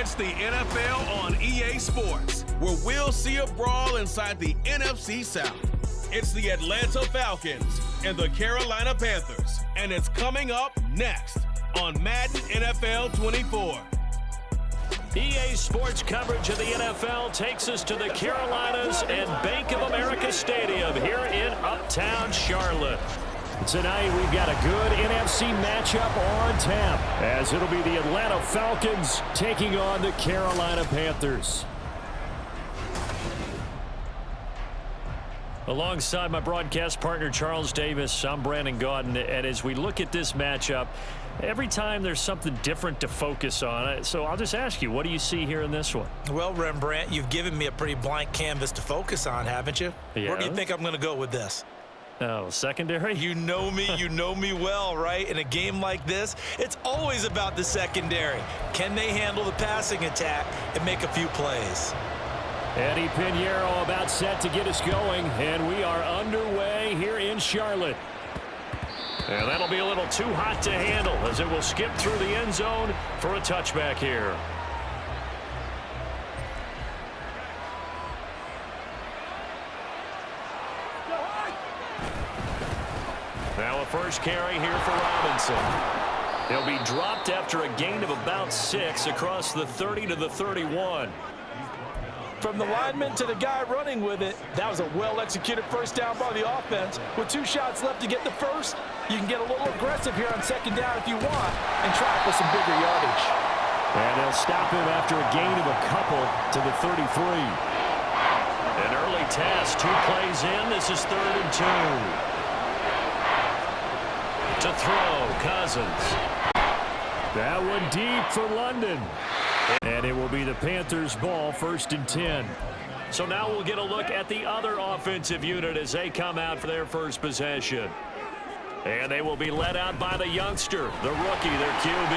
It's the NFL on EA Sports, where we'll see a brawl inside the NFC South. It's the Atlanta Falcons and the Carolina Panthers, and it's coming up next on Madden NFL 24. EA Sports coverage of the NFL takes us to the Carolinas and Bank of America Stadium here in Uptown Charlotte. Tonight, we've got a good NFC matchup on tap, as it'll be the Atlanta Falcons taking on the Carolina Panthers. Alongside my broadcast partner, Charles Davis, I'm Brandon Gaudin, and as we look at this matchup, every time there's something different to focus on. So I'll just ask you, what do you see here in this one? Well, Rembrandt, you've given me a pretty blank canvas to focus on, haven't you? Yeah. Where do you think I'm going to go with this? Oh, secondary? You know me well, right? In a game like this, it's always about the secondary. Can they handle the passing attack and make a few plays? Eddie Pinheiro about set to get us going, and we are underway here in Charlotte. And that'll be a little too hot to handle as it will skip through the end zone for a touchback here. Now a first carry here for Robinson. He'll be dropped after a gain of about 6 across the 30 to the 31. From the lineman to the guy running with it, that was a well-executed first down by the offense. With 2 shots left to get the first, you can get a little aggressive here on second down if you want and try for some bigger yardage. And they'll stop him after a gain of a couple to the 33. An early test, 2 plays in. This is 3rd and 2. To throw, Cousins. That one deep for London. And it will be the Panthers' ball, 1st and 10. So now we'll get a look at the other offensive unit as they come out for their first possession. And they will be led out by the youngster, the rookie, their QB.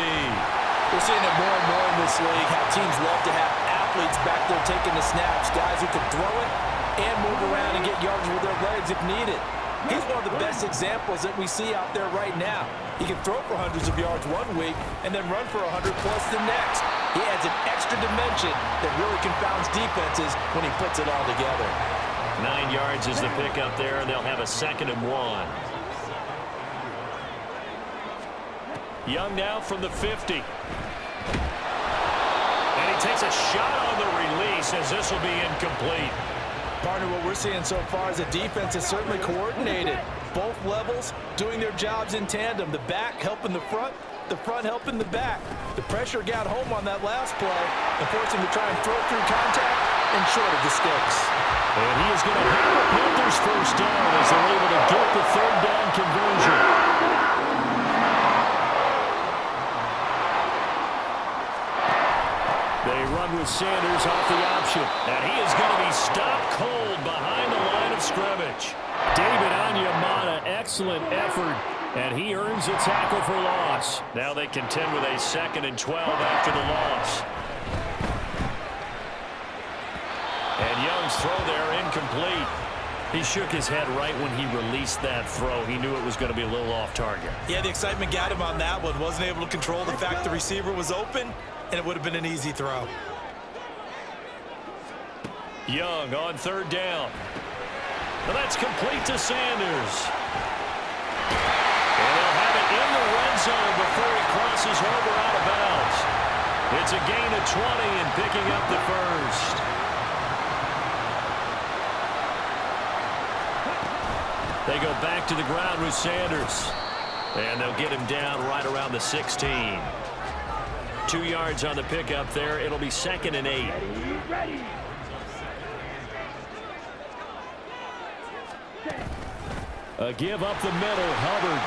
We're seeing it more and more in this league, how teams love to have athletes back there taking the snaps, guys who can throw it and move around and get yards with their legs if needed. He's one of the best examples that we see out there right now. He can throw for hundreds of yards one week and then run for 100+ the next. He adds an extra dimension that really confounds defenses when he puts it all together. 9 yards is the pickup there, and they'll have a 2nd and 1. Young now from the 50. And he takes a shot on the release as this will be incomplete. Partner, what we're seeing so far is the defense is certainly coordinated. Both levels doing their jobs in tandem. The back helping the front helping the back. The pressure got home on that last play and forced him to try and throw through contact and short of the sticks. And he is going to have the Panthers first down as they're able to get the 3rd down conversion. They run with Sanders off the option. And he is going to be stopped cold behind the line of scrimmage. David Onyemata, excellent effort. And he earns a tackle for loss. Now they contend with a 2nd and 12 after the loss. And Young's throw there incomplete. He shook his head right when he released that throw. He knew it was going to be a little off target. Yeah, the excitement got him on that one. Wasn't able to control the fact the receiver was open, and it would have been an easy throw. Young on 3rd down. Well, that's complete to Sanders. And they'll have it in the red zone before he crosses over out of bounds. It's a gain of 20 and picking up the first. They go back to the ground with Sanders. And they'll get him down right around the 16. 2 yards on the pickup there. It'll be 2nd and 8. Ready. A give up the middle, Hubbard.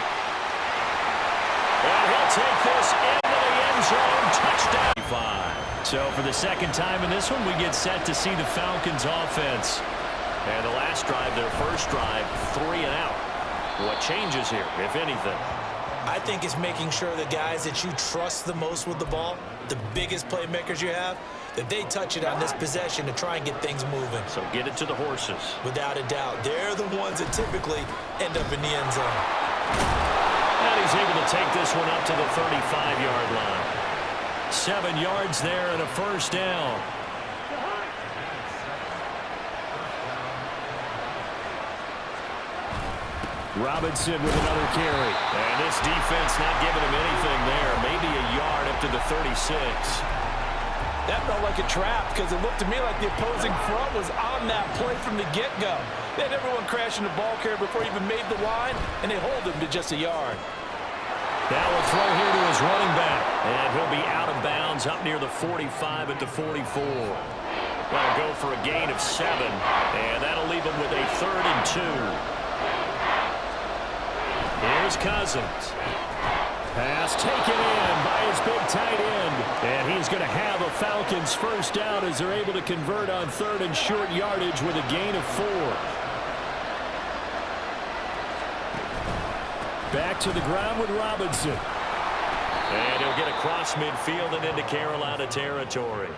And he'll take this into the end zone. Touchdown. So for the 2nd time in this one, we get set to see the Falcons offense. And the last drive, their first drive, 3 and out. What changes here, if anything? I think it's making sure the guys that you trust the most with the ball, the biggest playmakers you have, that they touch it on this possession to try and get things moving. So get it to the horses. Without a doubt. They're the ones that typically end up in the end zone. And he's able to take this one up to the 35-yard line. 7 yards there and a first down. Robinson with another carry. And this defense not giving him anything there. Maybe a yard up to the 36. That felt like a trap because it looked to me like the opposing front was on that play from the get-go. They had everyone crashing the ball carrier before he even made the line, and they hold him to just a yard. Now a throw here to his running back. And he'll be out of bounds up near the 45 at the 44. That'll go for a gain of 7. And that'll leave him with a 3rd and 2. Here's Cousins. Pass taken in by his big tight end. And he's going to have a Falcons first down as they're able to convert on 3rd and short yardage with a gain of 4. Back to the ground with Robinson. And he'll get across midfield and into Carolina territory.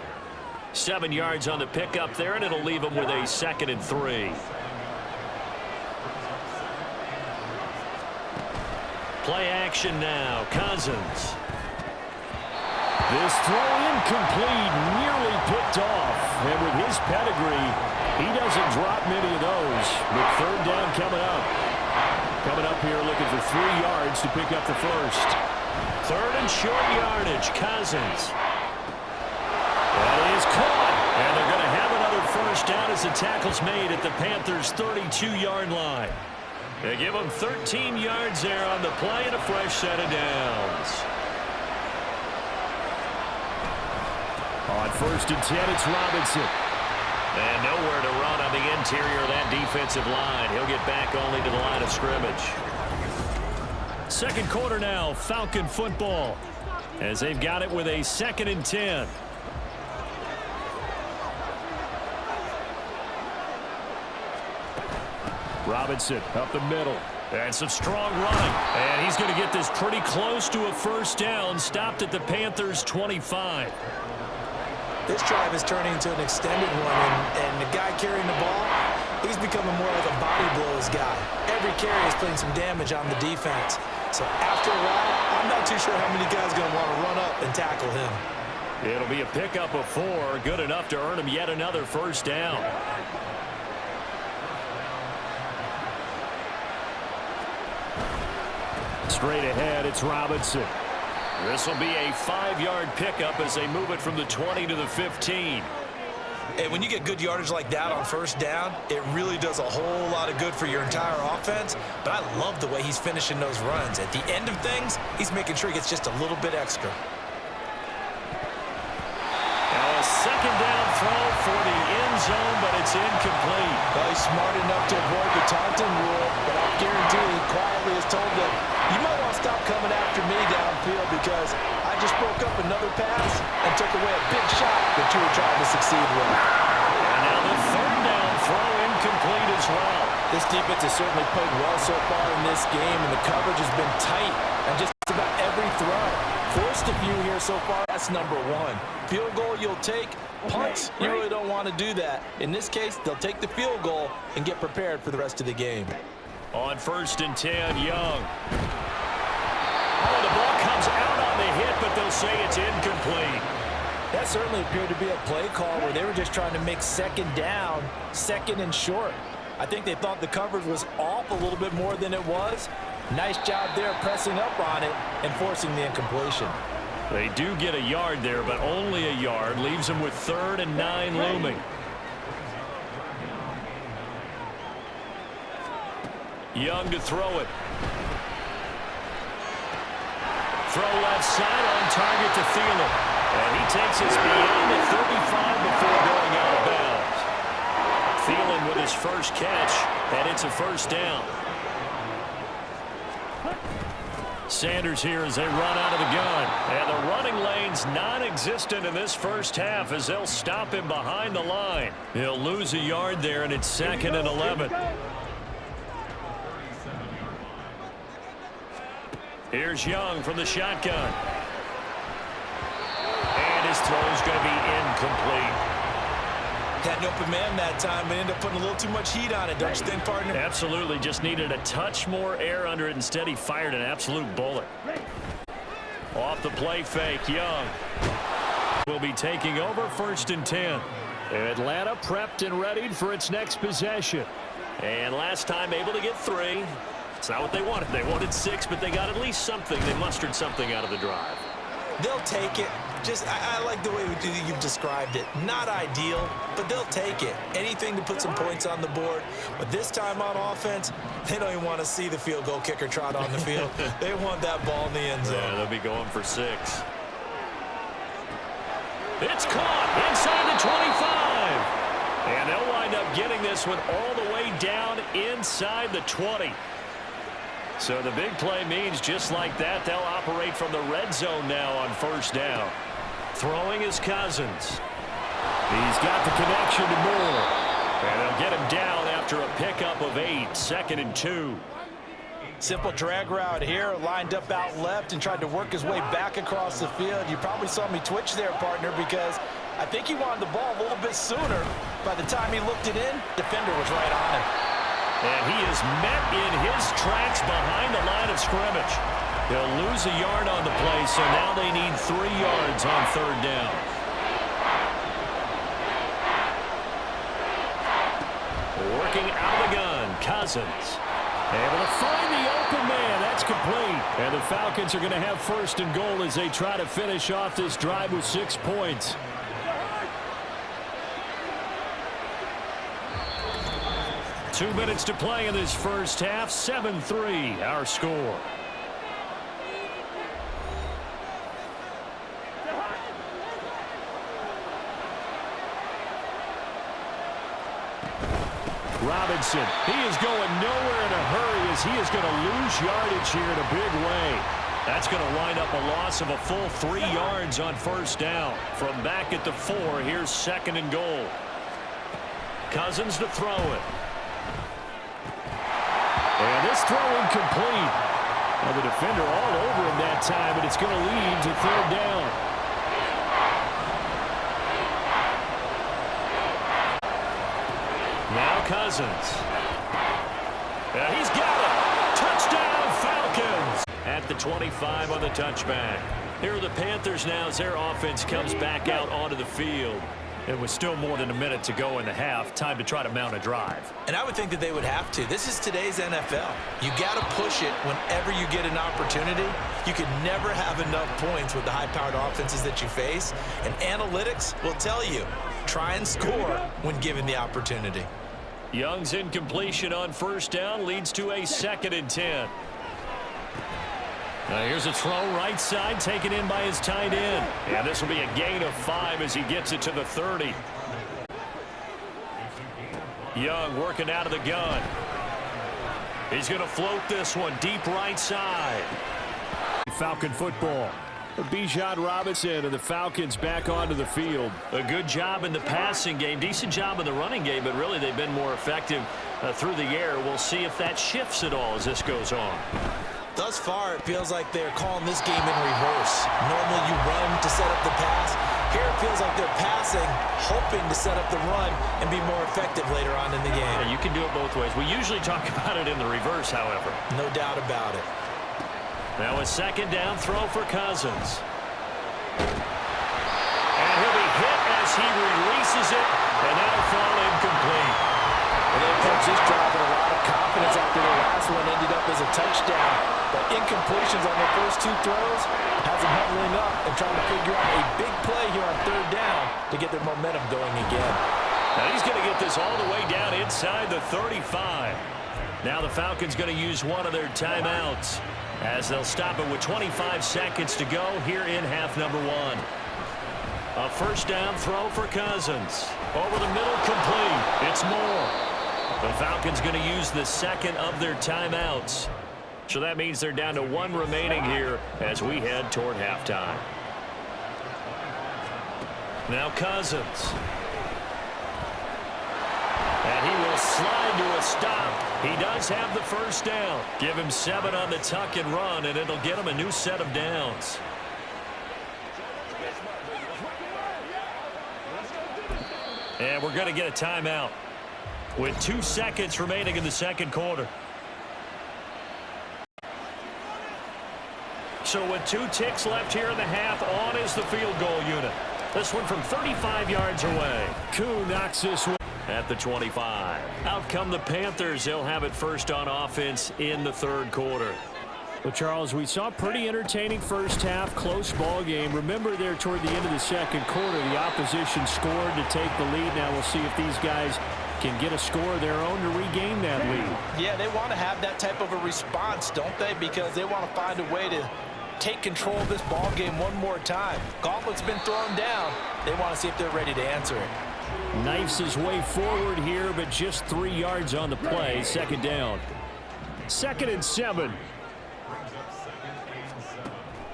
7 yards on the pickup there, and it'll leave him with a 2nd and 3. Play action now. Cousins. This throw incomplete, nearly picked off. And with his pedigree, he doesn't drop many of those. With 3rd down coming up. Coming up here looking for 3 yards to pick up the first. 3rd and short yardage. Cousins. That is caught. And they're going to have another first down as the tackle's made at the Panthers' 32-yard line. They give him 13 yards there on the play and a fresh set of downs. On 1st and 10, it's Robinson. And nowhere to run on the interior of that defensive line. He'll get back only to the line of scrimmage. 2nd quarter now, Falcon football, as they've got it with a 2nd and 10. Robinson up the middle. And some strong running. And he's going to get this pretty close to a first down. Stopped at the Panthers' 25. This drive is turning into an extended one, and the guy carrying the ball, he's becoming more like a body blows guy. Every carry is putting some damage on the defense. So after a while, I'm not too sure how many guys are going to want to run up and tackle him. It'll be a pickup of 4. Good enough to earn him yet another first down. Straight ahead, it's Robinson. This will be a 5-yard pickup as they move it from the 20 to the 15. And when you get good yardage like that on first down, it really does a whole lot of good for your entire offense. But I love the way he's finishing those runs. At the end of things, he's making sure he gets just a little bit extra. Now a 2nd down throw for the end zone, but it's incomplete. Well, he's smart enough to avoid the taunting rule, but I guarantee he quietly has told them, you might want to stop coming after me downfield because I just broke up another pass and took away a big shot that you were trying to succeed with. And now the 3rd down throw incomplete as well. This defense has certainly played well so far in this game, and the coverage has been tight on just about every throw. Forced a few here so far. That's number 1. Field goal you'll take. Punts, you really don't want to do that. In this case, they'll take the field goal and get prepared for the rest of the game. On 1st and 10, Young. Oh, the ball comes out on the hit, but they'll say it's incomplete. That certainly appeared to be a play call where they were just trying to make 2nd down, 2nd and short. I think they thought the coverage was off a little bit more than it was. Nice job there pressing up on it and forcing the incompletion. They do get a yard there, but only a yard. Leaves them with 3rd and 9 looming. Young to throw it. Throw left side on target to Thielen. And he takes us beyond the 35 before going out of bounds. Thielen with his first catch, and it's a first down. Sanders here as they run out of the gun. And the running lane's non-existent in this first half as they'll stop him behind the line. He'll lose a yard there, and it's 2nd and 11. Here's Young from the shotgun. And his throw's going to be incomplete. Had an open man that time, but ended up putting a little too much heat on it, don't you think, partner? Absolutely. Just needed a touch more air under it. Instead, he fired an absolute bullet. Off the play fake, Young will be taking over 1st and 10. Atlanta prepped and readied for its next possession. And last time able to get 3. It's not what they wanted. They wanted 6, but they got at least something. They mustered something out of the drive. They'll take it. I like the way you've described it. Not ideal, but they'll take it. Anything to put some points on the board. But this time on offense, they don't even want to see the field goal kicker trot on the field. They want that ball in the end zone. Yeah, they'll be going for 6. It's caught inside the 25. And they'll wind up getting this one all the way down inside the 20. So the big play means just like that, they'll operate from the red zone now on 1st down. Throwing is Cousins. He's got the connection to Moore. And they'll get him down after a pickup of 8, 2nd and 2. Simple drag route here, lined up out left and tried to work his way back across the field. You probably saw me twitch there, partner, because I think he wanted the ball a little bit sooner. By the time he looked it in, defender was right on him. And he is met in his tracks behind the line of scrimmage. They'll lose a yard on the play, so now they need 3 yards on 3rd down. Working out of the gun, Cousins. Able to find the open man. That's complete. And the Falcons are going to have 1st and goal as they try to finish off this drive with 6 points. Two minutes to play in this first half. 7-3, our score. Robinson, he is going nowhere in a hurry as he is going to lose yardage here in a big way. That's going to wind up a loss of a full 3 yards on 1st down. From back at the 4, here's 2nd and goal. Cousins to throw it. And this throw incomplete. Now the defender all over him that time, but it's going to lead to 3rd down. Now Cousins. Yeah, he's got it. Touchdown, Falcons. At the 25 on the touchback. Here are the Panthers now as their offense comes back out onto the field. It was still more than a minute to go in the half. Time to try to mount a drive. And I would think that they would have to. This is today's NFL. You got to push it whenever you get an opportunity. You can never have enough points with the high-powered offenses that you face. And analytics will tell you, try and score when given the opportunity. Young's incompletion on 1st down leads to a 2nd and 10. Now here's a throw right side taken in by his tight end. And this will be a gain of 5 as he gets it to the 30. Young working out of the gun. He's going to float this one deep right side. Falcon football. Bijan Robinson and the Falcons back onto the field. A good job in the passing game. Decent job in the running game, but really they've been more effective through the air. We'll see if that shifts at all as this goes on. Thus far, it feels like they're calling this game in reverse. Normally you run to set up the pass. Here it feels like they're passing, hoping to set up the run and be more effective later on in the game. Yeah, you can do it both ways. We usually talk about it in the reverse, however. No doubt about it. Now a 2nd down throw for Cousins. And he'll be hit as he releases it, and that'll fall incomplete. And they approach this drive with a lot of confidence after the last one ended up as a touchdown. But incompletions on their first 2 throws has them huddling up and trying to figure out a big play here on 3rd down to get their momentum going again. Now he's going to get this all the way down inside the 35. Now the Falcons going to use one of their timeouts as they'll stop it with 25 seconds to go here in half number 1. A 1st down throw for Cousins. Over the middle, complete. It's Moore. The Falcons going to use the 2nd of their timeouts. So that means they're down to 1 remaining here as we head toward halftime. Now Cousins. And he will slide to a stop. He does have the 1st down. Give him 7 on the tuck and run, and it'll get him a new set of downs. And we're going to get a timeout with 2 seconds remaining in the 2nd quarter. So with 2 ticks left here in the half, on is the field goal unit. This one from 35 yards away. Koo knocks this one at the 25. Out come the Panthers. They'll have it first on offense in the third quarter. Well, Charles, we saw a pretty entertaining first half, close ball game. Remember there toward the end of the second quarter, the opposition scored to take the lead. Now we'll see if these guys can get a score of their own to regain that lead. Yeah, they want to have that type of a response, don't they? Because they want to find a way to take control of this ball game one more time. Gauntlet's been thrown down. They want to see if they're ready to answer it. Knifes his way forward here, but just 3 yards on the play. Second down. 2nd and 7.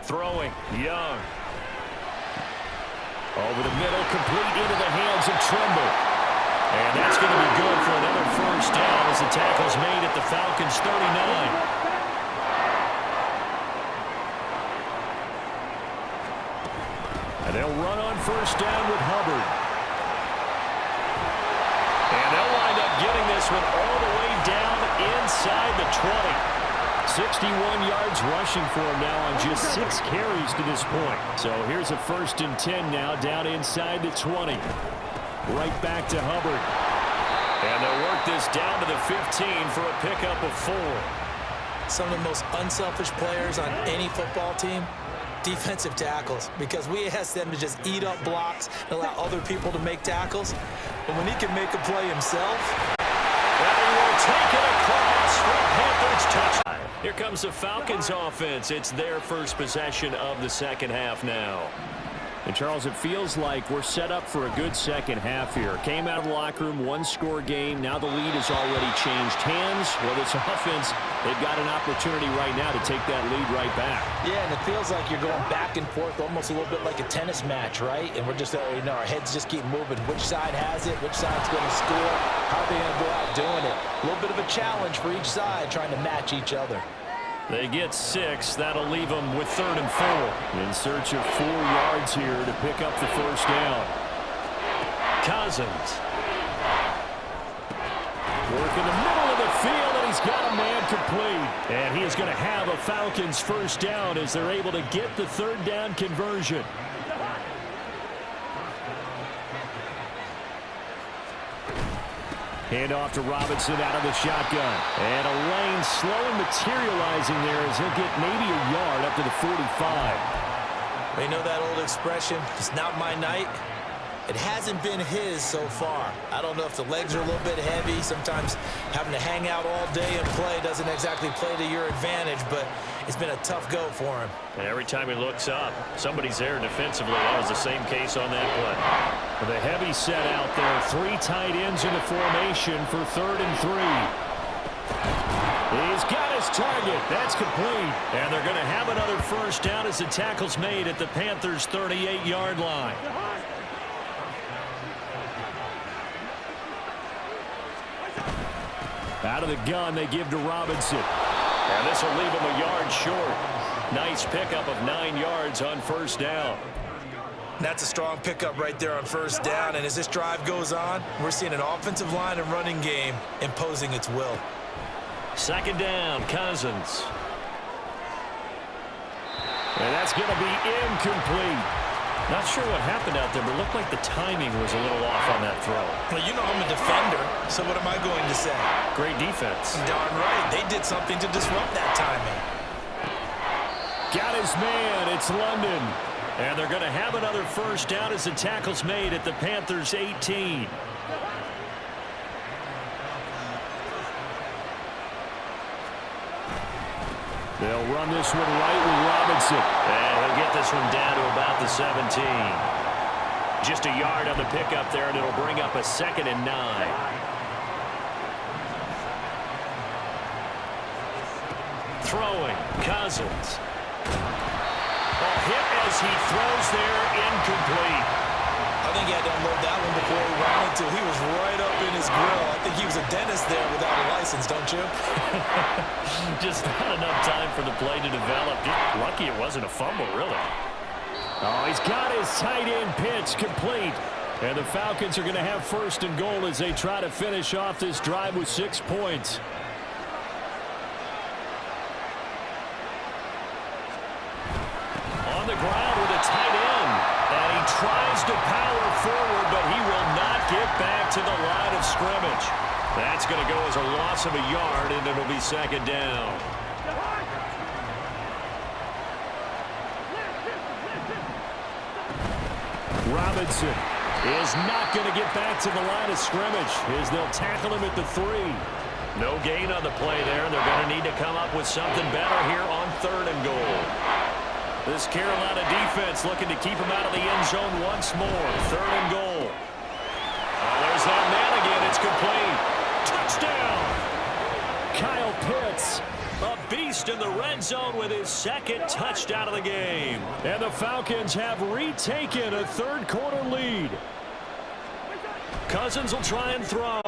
Throwing, Young. Over the middle, complete into the hands of Trimble. And that's going to be good for another first down as the tackle's made at the Falcons' 39. And they'll run on first down with Hubbard. And they'll wind up getting this one all the way down inside the 20. 61 yards rushing for him now on just 6 carries to this point. So here's a 1st and 10 now down inside the 20. Right back to Hubbard. And they'll work this down to the 15 for a pickup of 4. Some of the most unselfish players on any football team, defensive tackles, because we ask them to just eat up blocks and allow other people to make tackles. But when he can make a play himself. And he will take it across for a Panthers touchdown. Here comes the Falcons offense. It's their first possession of the second half now. And, Charles, it feels like we're set up for a good second half here. Came out of the locker room, 1-score game. Now the lead has already changed hands. Well, this offense, they've got an opportunity right now to take that lead right back. Yeah, and it feels like you're going back and forth almost a little bit like a tennis match, right? And we're just, our heads just keep moving. Which side has it? Which side's going to score? How are they going to go out doing it? A little bit of a challenge for each side trying to match each other. They get 6. That'll leave them with 3rd and 4. In search of 4 yards here to pick up the first down. Cousins. Work in the middle of the field, and he's got a man complete. And he is going to have a Falcons first down as they're able to get the 3rd down conversion. Handoff to Robinson out of the shotgun. And a lane slowly materializing there as he'll get maybe a yard up to the 45. They know that old expression, it's not my night. It hasn't been his so far. I don't know if the legs are a little bit heavy. Sometimes having to hang out all day and play doesn't exactly play to your advantage, but it's been a tough go for him. And every time he looks up, somebody's there defensively. That was the same case on that play. With a heavy set out there, 3 tight ends in the formation for 3rd and 3. He's got his target. That's complete. And they're going to have another first down as the tackle's made at the Panthers' 38-yard line. Out of the gun, they give to Robinson. And this will leave him a yard short. Nice pickup of 9 yards on first down. That's a strong pickup right there on first down. And as this drive goes on, we're seeing an offensive line and running game imposing its will. 2nd down, Cousins. And that's going to be incomplete. Not sure what happened out there, but it looked like the timing was a little off on that throw. Well, you know I'm a defender, so what am I going to say? Great defense. Darn right. They did something to disrupt that timing. Got his man. It's London. And they're going to have another first down as the tackle's made at the Panthers' 18. They'll run this one right with Robinson. And he'll get this one down to about the 17. Just a yard on the pickup there, and it'll bring up a 2nd and 9. Throwing, Cousins. A hit as he throws there, incomplete. I think he had to unload that one before he wanted to. He was right up in his grill. I think he was a dentist there without a license, don't you? Just not enough time for the play to develop. Lucky it wasn't a fumble, really. Oh, he's got his tight end pitch complete. And the Falcons are going to have 1st and goal as they try to finish off this drive with 6 points. scrimmage. That's going to go as a loss of a yard, and it'll be second down. Robinson is not going to get back to the line of scrimmage as they'll tackle him at the 3. No gain on the play there, and they're going to need to come up with something better here on 3rd and goal. This Carolina defense looking to keep him out of the end zone once more. 3rd and goal. There's that man again. It's complete. Touchdown. Kyle Pitts, a beast in the red zone with his 2nd touchdown of the game. and the Falcons have retaken a 3rd quarter lead. Cousins will try and throw.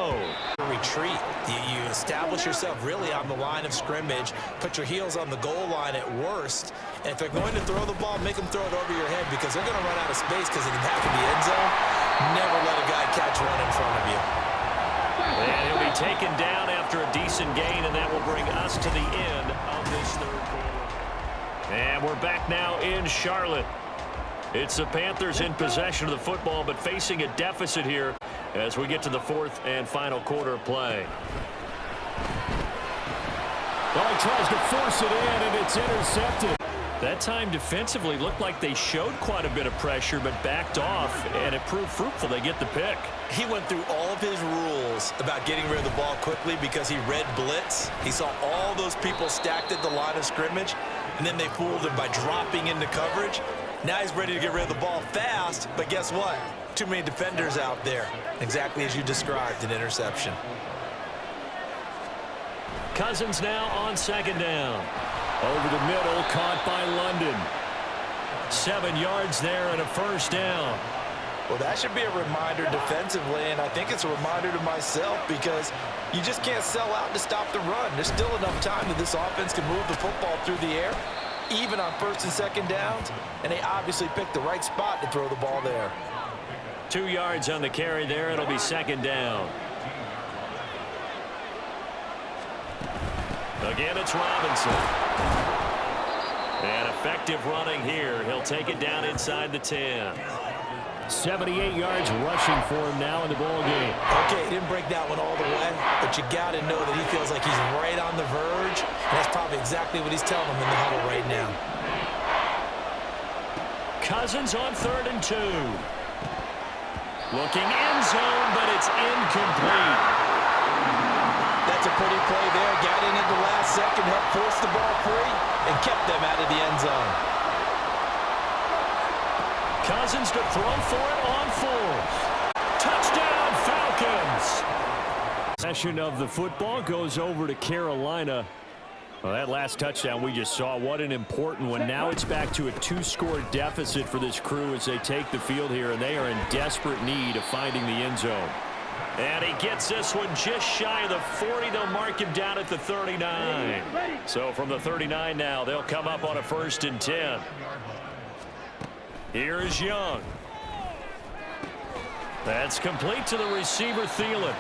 Retreat. You establish yourself really on the line of scrimmage, put your heels on the goal line at worst, and if they're going to throw the ball, make them throw it over your head because they're going to run out of space because of the back of the end zone. Never let a guy catch one in front of you. And he'll be taken down after a decent gain, and that will bring us to the end of this 3rd quarter. And we're back now in Charlotte. It's the Panthers in possession of the football, but facing a deficit here as we get to the 4th and final quarter of play. Well, he tries to force it in, and it's intercepted. That time defensively looked like they showed quite a bit of pressure, but backed off, and it proved fruitful. They get the pick. He went through all of his rules about getting rid of the ball quickly because he read blitz. He saw all those people stacked at the line of scrimmage, and then they fooled him by dropping into coverage. Now he's ready to get rid of the ball fast, but guess what? Too many defenders out there. Exactly as you described, an interception. Cousins now on 2nd down. Over the middle, caught by London. 7 yards there and a 1st down. Well, that should be a reminder defensively, and I think it's a reminder to myself because you just can't sell out to stop the run. There's still enough time that this offense can move the football through the air, even on 1st and 2nd downs, and they obviously picked the right spot to throw the ball there. 2 yards on the carry there. It'll be 2nd down. Again, it's Robinson. And effective running here. He'll take it down inside the 10. 78 yards rushing for him now in the ball game. Okay, he didn't break that one all the way, but you got to know that he feels like he's right on the verge, and that's probably exactly what he's telling them in the huddle right now. Cousins on 3rd and 2. Looking end zone, but it's incomplete. That's a pretty play there. Got in at the last second, helped force the ball free, and kept them out of the end zone. Cousins to throw for it on 4th. Touchdown, Falcons. Possession of the football goes over to Carolina. Well, that last touchdown we just saw, what an important one. Now it's back to a 2-score deficit for this crew as they take the field here, and they are in desperate need of finding the end zone. And he gets this one just shy of the 40. They'll mark him down at the 39. So from the 39 now, they'll come up on a 1st and 10. Here is Young. That's complete to the receiver, Thielen.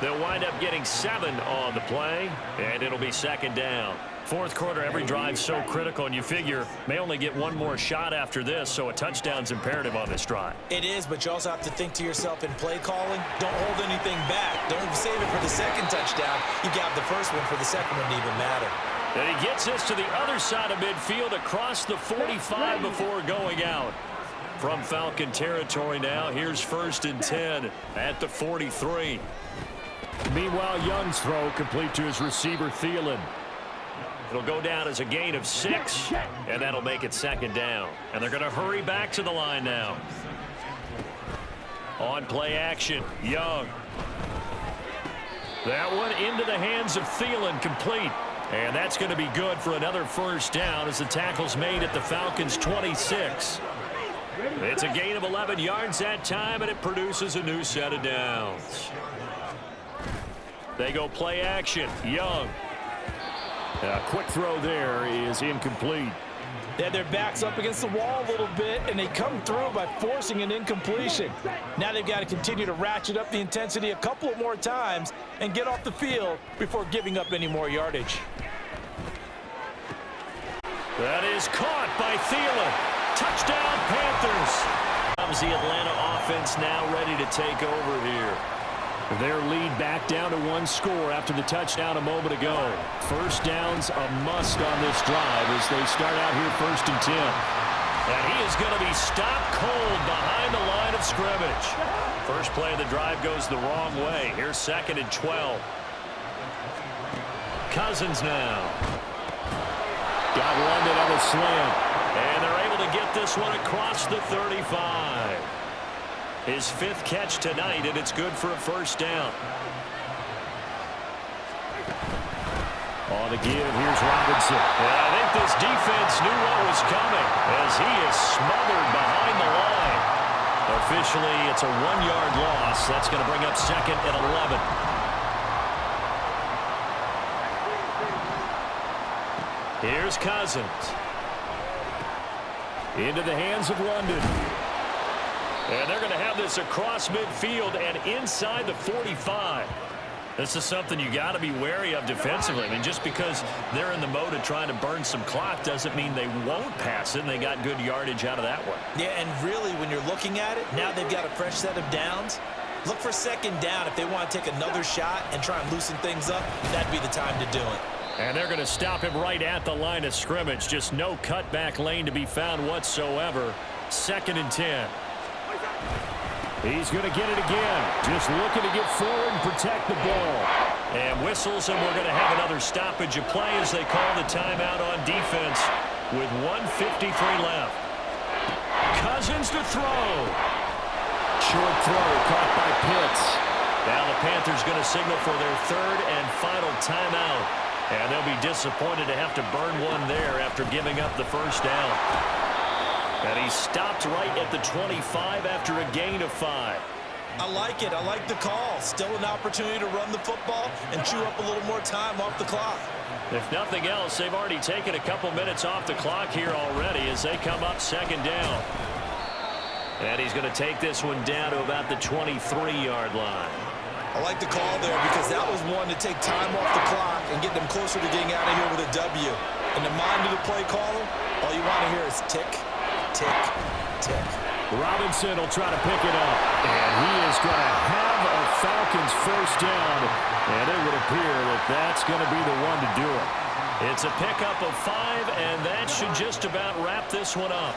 They'll wind up getting 7 on the play, and it'll be 2nd down. 4th quarter, every drive so critical, and you figure may only get one more shot after this, so a touchdown's imperative on this drive. It is, but you also have to think to yourself in play calling, don't hold anything back. Don't save it for the 2nd touchdown. You got the 1st one for the 2nd one to even matter. And he gets this to the other side of midfield across the 45 before going out. From Falcon territory now, here's 1st and 10 at the 43. Meanwhile, Young's throw complete to his receiver, Thielen. It'll go down as a gain of 6, and that'll make it 2nd down. And they're going to hurry back to the line now. On play action, Young. That one into the hands of Thielen, complete. And that's going to be good for another 1st down as the tackle's made at the Falcons' 26. It's a gain of 11 yards that time, and it produces a new set of downs. They go play action. Young. A quick throw there is incomplete. They had their backs up against the wall a little bit, and they come through by forcing an incompletion. Now they've got to continue to ratchet up the intensity a couple of more times and get off the field before giving up any more yardage. That is caught by Thielen. Touchdown, Panthers. Comes the Atlanta offense now ready to take over here. Their lead back down to 1 score after the touchdown a moment ago. First down's a must on this drive as they start out here 1st and 10. And he is going to be stopped cold behind the line of scrimmage. First play of the drive goes the wrong way. Here's 2nd and 12. Cousins now. Got London on a slant. And they're able to get this one across the 35. His 5th catch tonight, and it's good for a first down. On the give, here's Robinson. And I think this defense knew what was coming as he is smothered behind the line. Officially, it's a 1-yard loss. That's going to bring up 2nd and 11. Here's Cousins. Into the hands of London. And they're going to have this across midfield and inside the 45. This is something you got to be wary of defensively. I mean, just because they're in the mode of trying to burn some clock doesn't mean they won't pass it, and they got good yardage out of that one. Yeah, and really, when you're looking at it, now they've got a fresh set of downs. Look for 2nd down. If they want to take another shot and try and loosen things up, that'd be the time to do it. And they're going to stop him right at the line of scrimmage. Just no cutback lane to be found whatsoever. 2nd and 10. He's going to get it again. Just looking to get forward and protect the ball. And whistles, and we're going to have another stoppage of play as they call the timeout on defense with 1:53 left. Cousins to throw. Short throw caught by Pitts. Now the Panthers going to signal for their 3rd and final timeout. And they'll be disappointed to have to burn one there after giving up the first down. And he stopped right at the 25 after a gain of 5. I like it. I like the call. Still an opportunity to run the football and chew up a little more time off the clock. If nothing else, they've already taken a couple minutes off the clock here already as they come up 2nd down. And he's going to take this one down to about the 23-yard line. I like the call there because that was one to take time off the clock and get them closer to getting out of here with a W. In the mind of the play caller, all you want to hear is tick, tick, tick. Robinson will try to pick it up. And he is going to have a Falcons first down. And it would appear that that's going to be the one to do it. It's a pickup of 5, and that should just about wrap this one up.